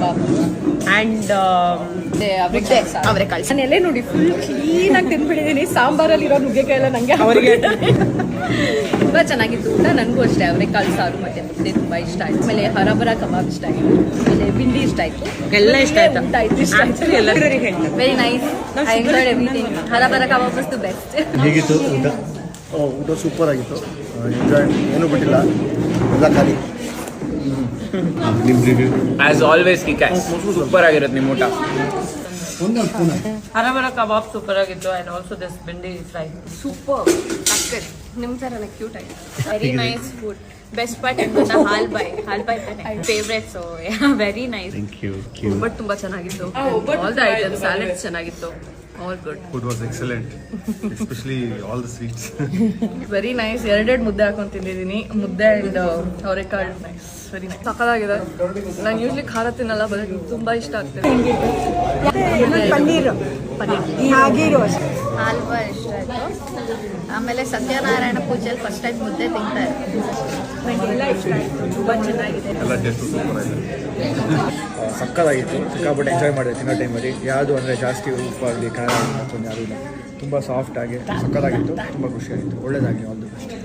ಕಬಾಬ್ and ಅವರೆಕಾಳು. ನಾನು ಎಲ್ಲೇ ನೋಡಿ ಫುಲ್ ಕ್ಲೀನಾಗಿ ತಿಂದ್ಬಿಟ್ಟಿದ್ದೀನಿ. ಸಾಂಬಾರಲ್ಲಿರೋ ನುಗ್ಗೆಕಾಯಿ ಎಲ್ಲ ನನಗೆ ಅವರಿಗೆ ತುಂಬ ಚೆನ್ನಾಗಿತ್ತು ಊಟ. ನನಗೂ ಅಷ್ಟೇ ಅವರೆಕಾಳು ಸಾರು ಮತ್ತು ಮುದ್ದೆ ತುಂಬ ಇಷ್ಟ ಆಯಿತು. ಆಮೇಲೆ ಹರಬರ ಕಬಾಬ್ ಇಷ್ಟ ಆಯಿತು. ಆಮೇಲೆ ಬಿಂಡಿ ಇಷ್ಟ ಆಯಿತು. ಎಲ್ಲ ಇಷ್ಟ ಆಯಿತು. ಊಟ ಆಯಿತು, ಇಷ್ಟ ಆಯಿತು. Very nice. I enjoyed everything. ಹರಬರ ಕಬಾಬ್ ವಾಸ್ ದಿ ಬೆಸ್ಟ್. ಹೇಗಿತ್ತು ಊಟ? ಊಟ ಸೂಪರ್ ಆಗಿತ್ತು. ಎಂಜಾಯ್ ಏನೂ ಬಿಟ್ಟಿಲ್ಲ, ಎಲ್ಲ ಖಾಲಿ. ನಿಮ್ಮ review as always kickass super ಆಗಿರುತ್ತೆ ನಿಮ್ಮ ಊಟ. ಹರಬರ ಕಬಾಬ್ ಸೂಪರ್ ಆಗಿತ್ತು. And also this bhindi fry super. ನಿಮ್ಮ ಥರ ಕ್ಯೂಟ್ ಆಗಿದೆ. Very nice food. Best part ಅಂತ ಹಾಲ್ ಬಾಯ್ ಫೇವ್ರೆಟ್. So very nice. ಒಬ್ಬಟ್ಟು ತುಂಬ ಚೆನ್ನಾಗಿತ್ತು. ಆಲ್ ದ ಐಟಮ್ಸ್ ಸ್ಯಾಲೆಡ್ ಚೆನ್ನಾಗಿತ್ತು. All good. Food was excellent, especially all the sweets. Very nice. ಎರಡೆರಡು ಮುದ್ದೆ ಹಾಕೊಂಡು ತಿಂದಿದ್ದೀನಿ. ಮುದ್ದೆ ಆ್ಯಂಡ್ ಅವರೆಕಾಳು ನೈಸ್. Very nice. ಸಕ್ಕತ್ತಾಗಿದೆ. ನಾನು ಯೂಶ್ವಲಿ ಖಾರ ತಿನ್ನಲ್ಲ, ಬಟ್ ತುಂಬ ಇಷ್ಟ ಆಗ್ತದೆ. ಪನ್ನೀರು ಹಲ್ವಾ ಇಷ್ಟ ಆಯಿತು. ಆಮೇಲೆ ಸತ್ಯನಾರಾಯಣ ಪೂಜೆಯಲ್ಲಿ ಫಸ್ಟ್ ಟೈಮ್ ಮುದ್ದೆ ತಿಂತಾ ಎಲ್ಲ ಇಷ್ಟ ಆಯಿತು. ತುಂಬ ಚೆನ್ನಾಗಿದೆ. ಎಲ್ಲ ಟೇಸ್ಟ್ ಸೂಪರ್ ಆಗಿದೆ. ಸಕ್ಕತ್ತಾಗಿತ್ತು. ಸಿಕ್ಕಾಪಟ್ಟೆ ಎಂಜಾಯ್ ಮಾಡಿದೆ ತಿನ್ನೋ ಟೈಮಲ್ಲಿ. ಯಾವುದು ಅಂದರೆ ಜಾಸ್ತಿ ಉಪ್ಪಾಗಲಿ ಖಾರ ಮತ್ತೊಂದು ಯಾವುದೂ ಇಲ್ಲ. ತುಂಬ ಸಾಫ್ಟಾಗಿ ಸಕ್ಕತ್ತಾಗಿತ್ತು. ತುಂಬ ಖುಷಿಯಾಗಿತ್ತು. ಒಳ್ಳೆಯದಾಗಲಿ. All the best.